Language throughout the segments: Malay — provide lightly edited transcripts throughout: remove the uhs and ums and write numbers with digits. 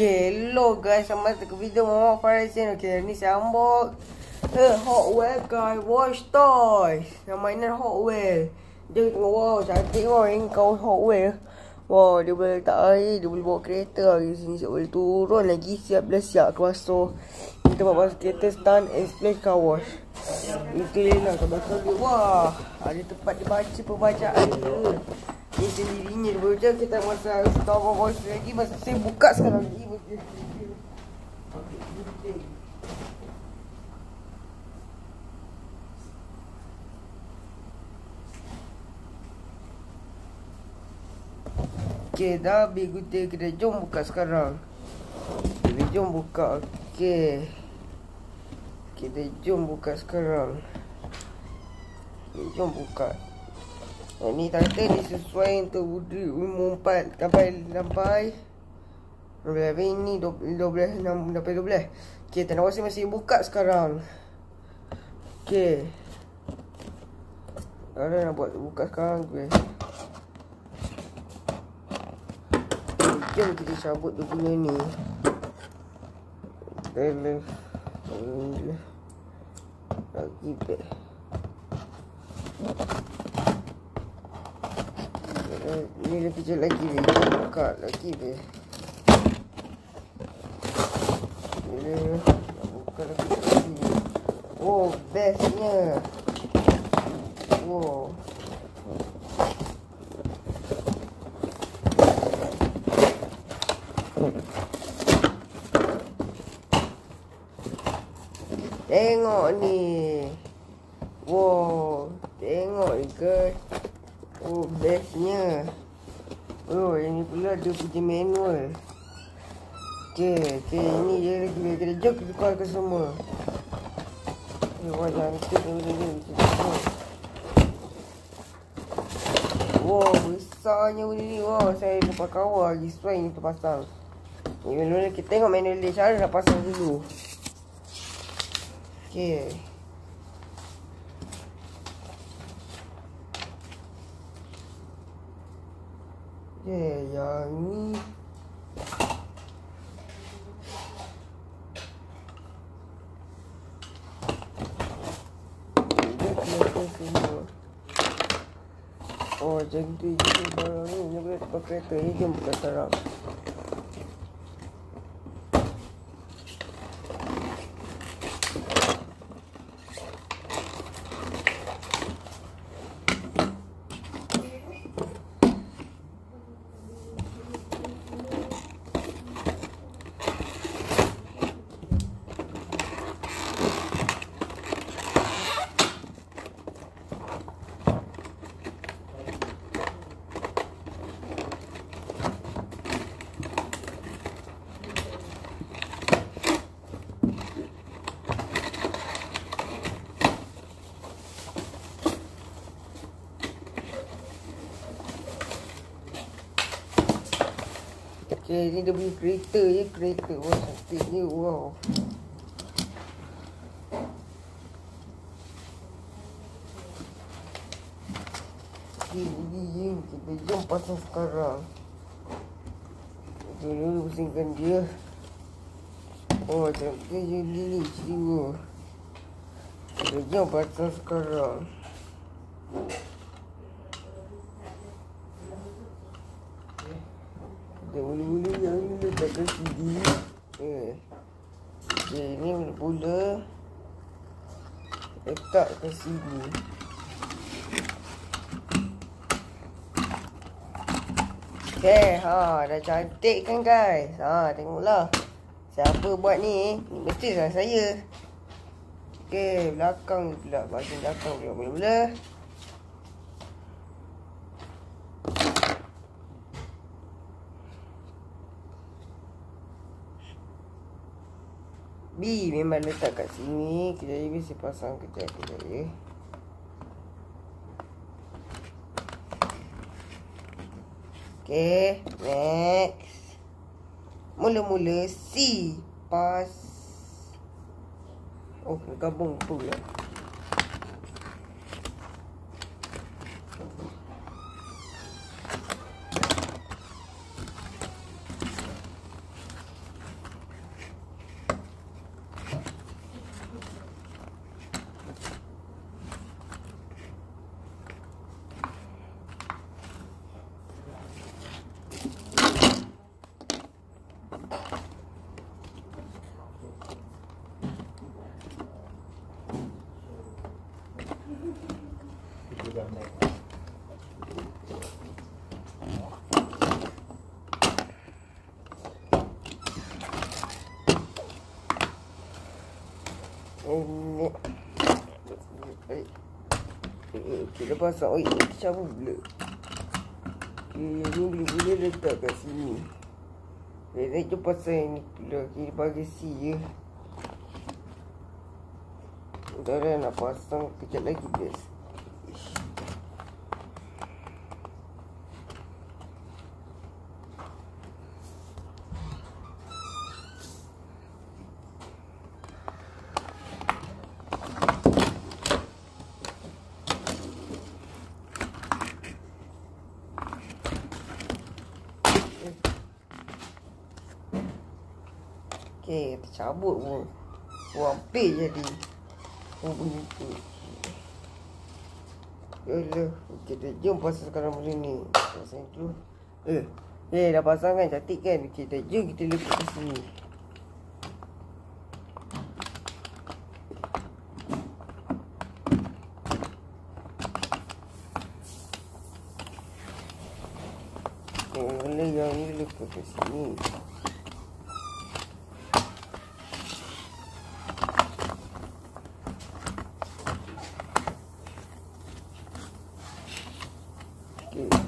Hello guys, selamat datang ke video Muhammad Farizin. Ni saya unbox Hot Wheels guys, Watch Toys. Yang mainan Hot Wheels. Dia tengok, wow, cantik wow, ini kawan Hot Wheels. Wow, dia boleh letak air, dia boleh bawa kereta lagi sini. Siap boleh turun lagi, siap ke basuh. Kita buat basuh kereta Stunt and Splash Car Wash. Itu lah kat belakang dia. Wah, ada tempat dia baca pembacaan dia. Ini sendirinya dia baca. Kita masa tahu apa-apa lagi. Masa saya buka sekarang lagi. Okay, dah habis gudang kita. Jom buka sekarang. Kita jom buka. Okay, kita jom buka sekarang. Okay, jom buka. Ni tanda ni sesuai untuk umur 4 sampai ini 12 sampai 12. Okay, tanda wasi masih buka sekarang. Okay, sekarang nak buat buka sekarang ke. Jom kita cabut dia punya ni. Lagi baik. Ni lebih kecil lagi ni. Buka lagi ni. Buka lagi. Oh, bestnya. Wow. Tengok ni. Wow, tengok ni guys. Oh, bestnya. Oh, ini pula dia punya manual. Okay, ini je lagi. Kita jom kita keluarkan semua. Wah, cantik ni. Wow, besarnya benda ni. Wow, saya lupa kawal lagi. Sesuai ni terpasang. Ni manual kita tengok manual dia. Cara nak pasang dulu. Okay. Yang ni dia kelihatan semua. Oh, macam tu je barang ni. Ni boleh tempat kereta ni. Jom buka sekarang. Okay, ni dia punya kereta je. Kereta. Wah, cantiknya. Wow. Okay, ni kita jom pasang sekarang. Okay, dulu pusingkan dia. Oh, cantik je ni. Jiwa. Kita jom pasang sekarang. Kita mula-mula yang ni letakkan CD. Okay, ni mula-mula letakkan CD. Okay, dah cantik kan guys. Tengoklah. Siapa buat ni? Ni mesti salah saya. Okay, belakang pula. Bahagian belakang pula mula-mula. B memang letak kat sini. Kejap je mesti pasang kejap je. Okay, next. Mula-mula C. Pas. Oh, gabung pula. Ini. Kita pasang oil cabut pula. Ini boleh letak kat sini. Kita pasang ini pula. Kita bagi C je. Dah nak pasang kejap lagi guys. Okay, tercabut pun. Hampir jadi. Bunyi tu. Yalah, kita jom pasang sekarang macam ni. Pasang tu. Dah pasang kan, cantik kan? Kita jom kita letak ke sini. Boleh yang ni letak ke sini.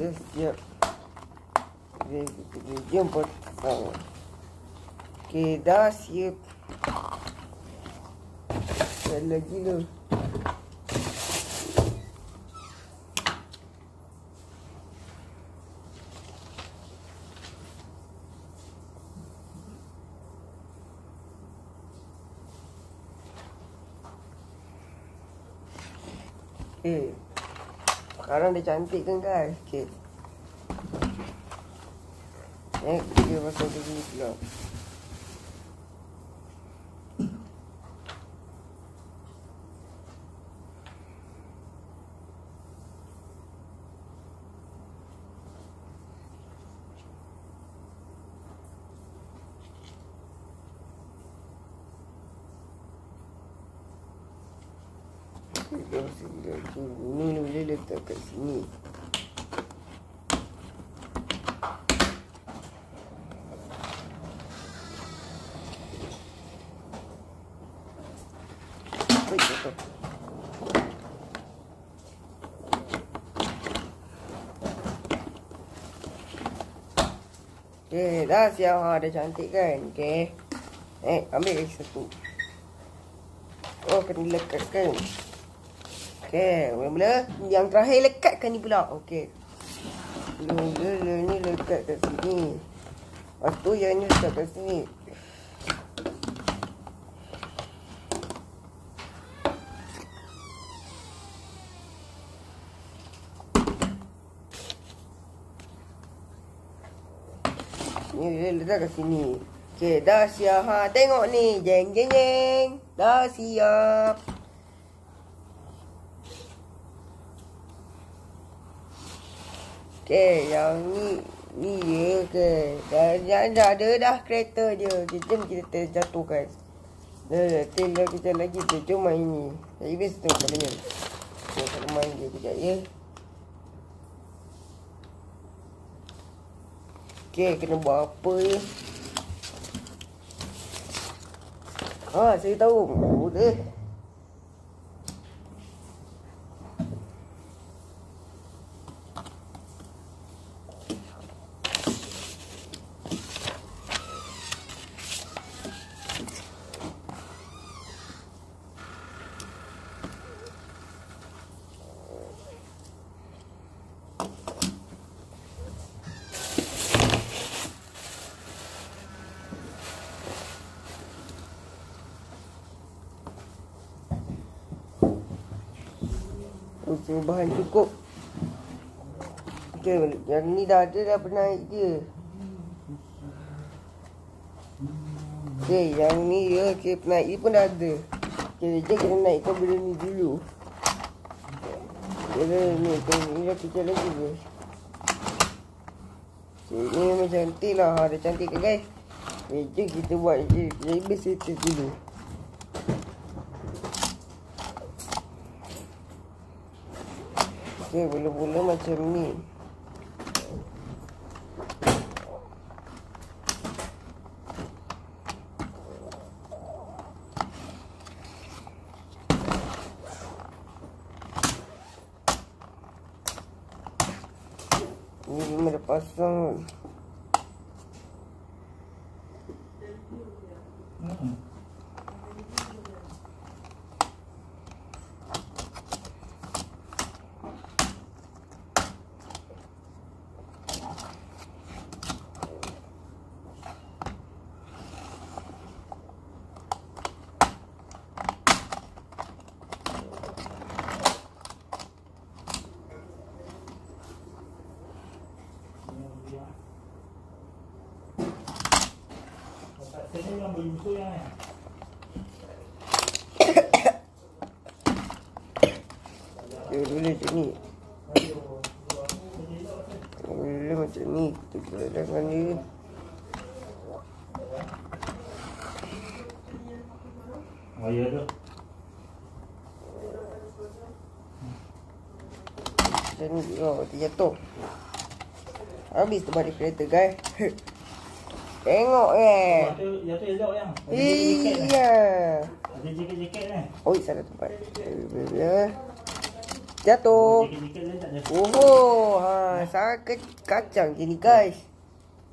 Dah siap. Kita jom pasang. Okay, dah siap. Dan lagi tu. Okay. Sekarang dia cantik kan guys. Okay. Dia pasang ke sini pula. Ini boleh letak kat sini. Okay, dah siap. Dah cantik kan? Okay. Ambil lagi satu. Oh, kena lekatkan. Okay, mula-mula yang terakhir lekatkan ni pula. Okay. Mula-mula ni lekat kat sini. Lepas tu yang ni lekat kat sini. Ni letak kat sini. Okay, dah siap. Tengok ni. Jeng jeng jeng. Dah siap. Okay, yang ni je ke. Dah ada dah kereta je. Jom kita jatuhkan. Tinggal kejap lagi tu. Jom main ni. Saya best tu kalanya. Kita main dia kejap ya. Okay, kena buat apa je. Saya tahu. Boleh. Okay, bahan cukup. Okay, yang ni dah ada dah penaik dia. Okay, yang ni ya, okay, penaik ni pun dah ada. Okay, jom kita naikkan benda ni dulu. Okay, ni dah kecil lagi guys. Okay, ni memang cantik lah. Dah cantik ke guys? Okay, jom kita buat je. Jadi bersetir dulu. Okay, mula-mula macam ni. pasang. Ini yang berusuh yang ni. Dulu macam ni. Dulu macam ni. Kita geladangkan dia. Oh ya tu. Macam ni. Oh, terjatuh. Habis terbalik kereta guys. Tengok Jatuh elok yang. Iya. Ada jaket-jaket ni. Oh, salah tempat. Jatuh. Jaket-jaket ni tak ada. Oh, ha, sangat kacang je ni guys.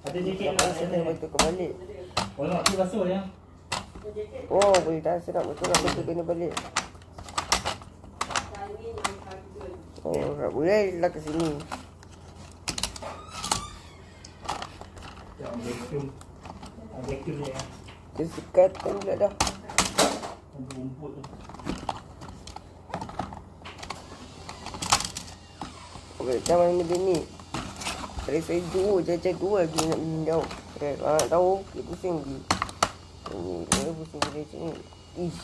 Ada jaket Lepas ni. saya betul kembali. Oh, nak pergi basuh yang. Oh, boleh tak sedap betul nak betul kena balik. Oh, tak boleh lah ke sini. Vacuum. Vacuum ni. Dia sekatan pula dah. Rumput tu. Okay, macam mana dia ni? Tadi saya jajan dua lagi nak minum. Kalau nak tahu, dia pusing lagi. Ini, dia pusing dia macam ni. Ish.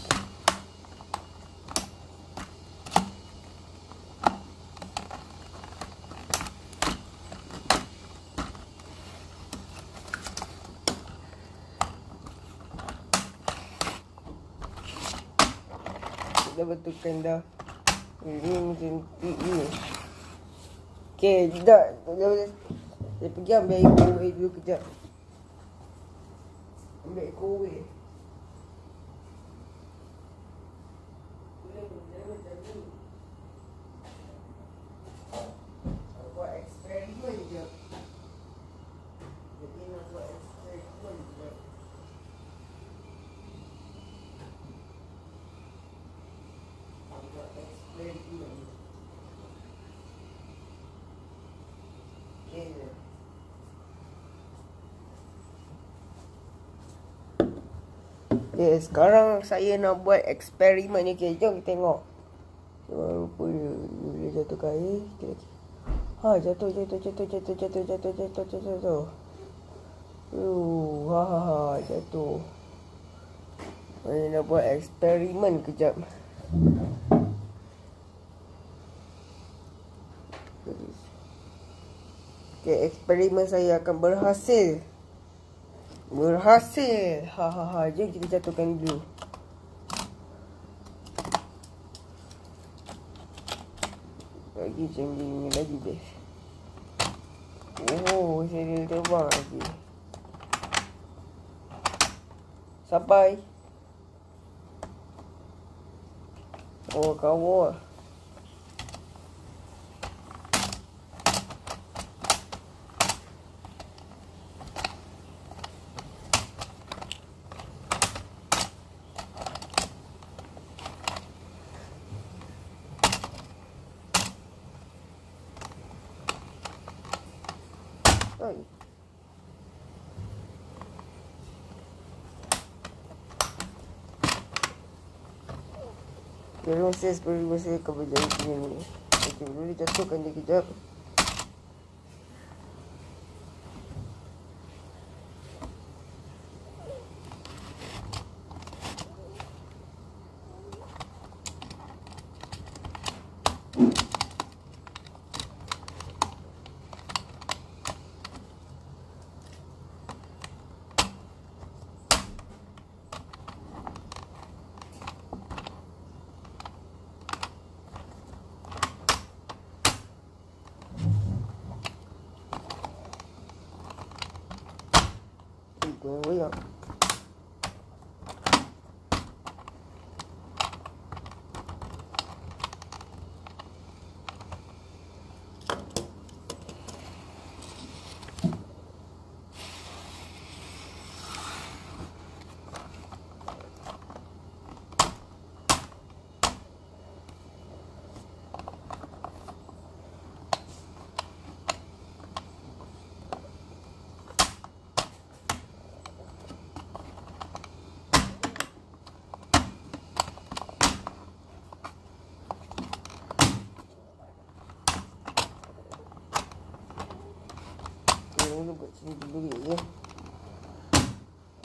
Dah betulkan dah. Ini macam ni. Okay, sekejap. Saya pergi ambil air kowe dulu kejap. Ambil air kowe. Buat eksperimen je. Jadi nak buat eksperimen je. Okay, sekarang saya nak buat eksperimen ni. Okay, jom kita tengok. Rupa dia boleh jatuhkan air. Ha, jatuh. Jatuh. Saya nak buat eksperimen kejap. Okay, eksperimen saya akan berhasil. Jom kita jatuhkan dulu. Lagi macam ni lagi best. Oh, saya terbang lagi. Sampai. Oh, kawal. Jadi saya seperti saya akan berjaya macam ni. Okay, boleh jatuhkan dia kejap. Goyang.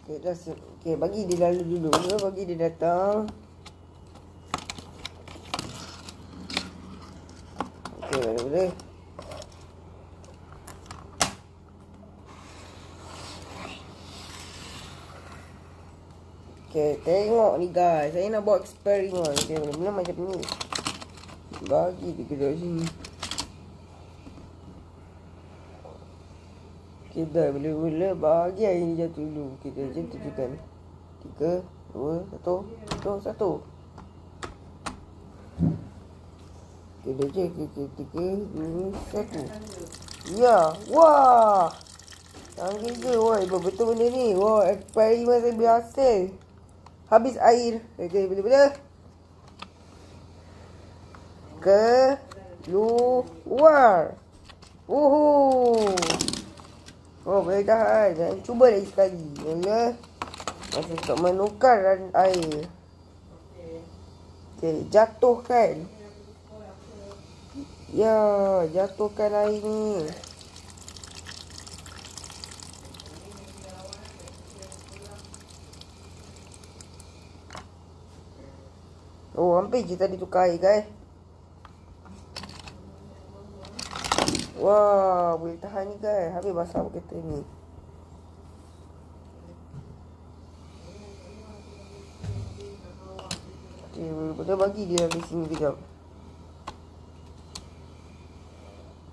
Okay, dah siap. Okay, bagi dia lalu dulu. Bagi dia datang. Okay, boleh. Okay, tengok ni guys. Saya nak buat eksperimen. Okay, mula-mula macam ni. Bagi dia dekat sini. Okay, dah. Mula-mula bagi air ni jatuh dulu. Kita tunjukkan. 3, 2, 1. Okay, dah je. 3, 2, 1. Ya. Wah. Canggih je. Wah, betul benda ni. Wah, eksperimen saya berhasil. Habis air. Okay, boleh-boleh. Keluar. Oh, boleh tahan. Dan cuba lagi sekali. Ya. Masa untuk menukar air. Okay, jatuhkan. Ya, jatuhkan air ni. Oh, hampir je tadi tukar air, guys. Wah, boleh tahan ni, guys. Habis basah kereta ni. Okay, boleh bagi dia di sini kejap.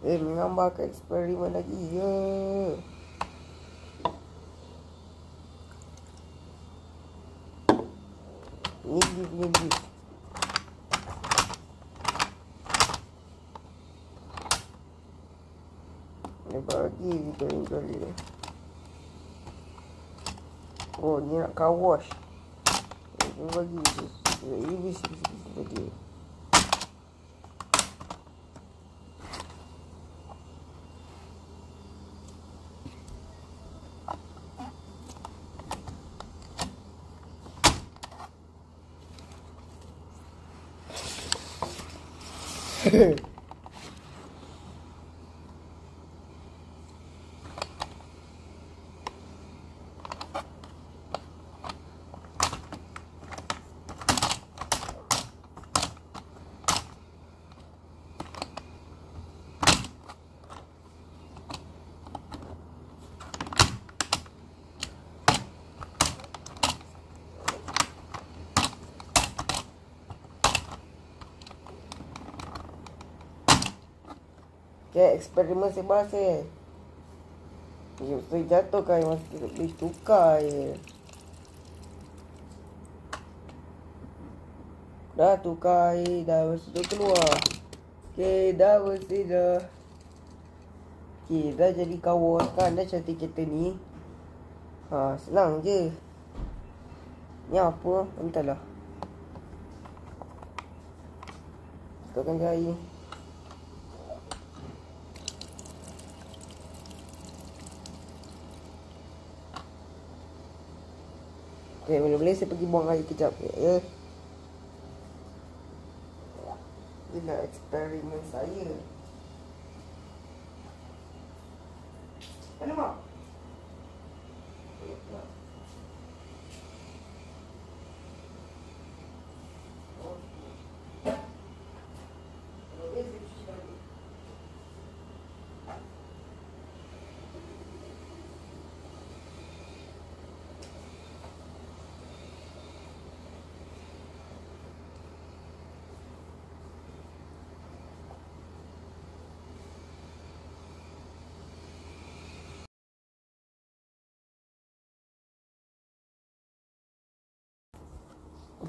Mengambarkan eksperimen lagi. Ya. Ni dia punya jus. Dia bagi kita ni kali ni. Oh, ni nak car wash. Dia bagi je. Ini bisa bagi. Okay, eksperimen saya berhasil. Saya jatuhkan yang masih tidak boleh tukar je. Dah tukar air, dah bersih tu keluar. Okay, dah bersih dah. Okay, dah jadi kawas kan. Dah cantik kereta ni. Senang je. Ni apa? Entahlah. Tukarkan jari. Okay, boleh-boleh saya pergi buang air kejap. Ya. Inilah eksperimen saya. Alamak.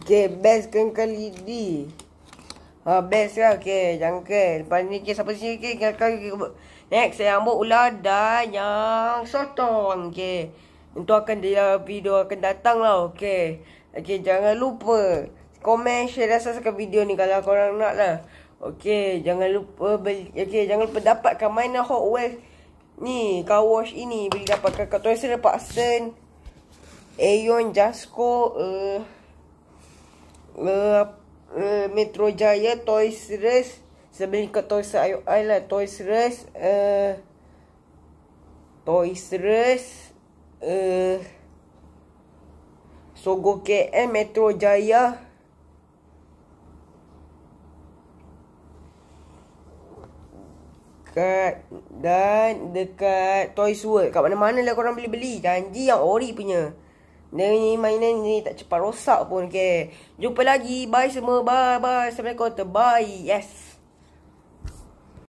Okay, best kan kali ni. Best lah. Okay, jangkil. Lepas ni, okay, sampai sini. Okay, next, saya ambil ular dan yang sotong. Okay. Itu akan dia video akan datang lah. Okay. Okay, jangan lupa komen, share dan subscribe video ni kalau korang nak lah. Okay, jangan lupa okay, jangan lupa dapatkan mainan Hot Wheels ni, car wash ini. Boleh dapatkan kat Toys R Us, Paksen, Aeon, Jasco, Metro Jaya, Toys R Us. Sebelum kat Toys R Us lah. Toys R Us, Sogo KL, Metro Jaya. Dan dekat Toys World. Kat mana-mana lah korang beli-beli. Janji yang ori punya. Ni mainan ni tak cepat rosak pun. Okay. Jumpa lagi. Bye semua. Bye. Assalamualaikum. Bye. Yes.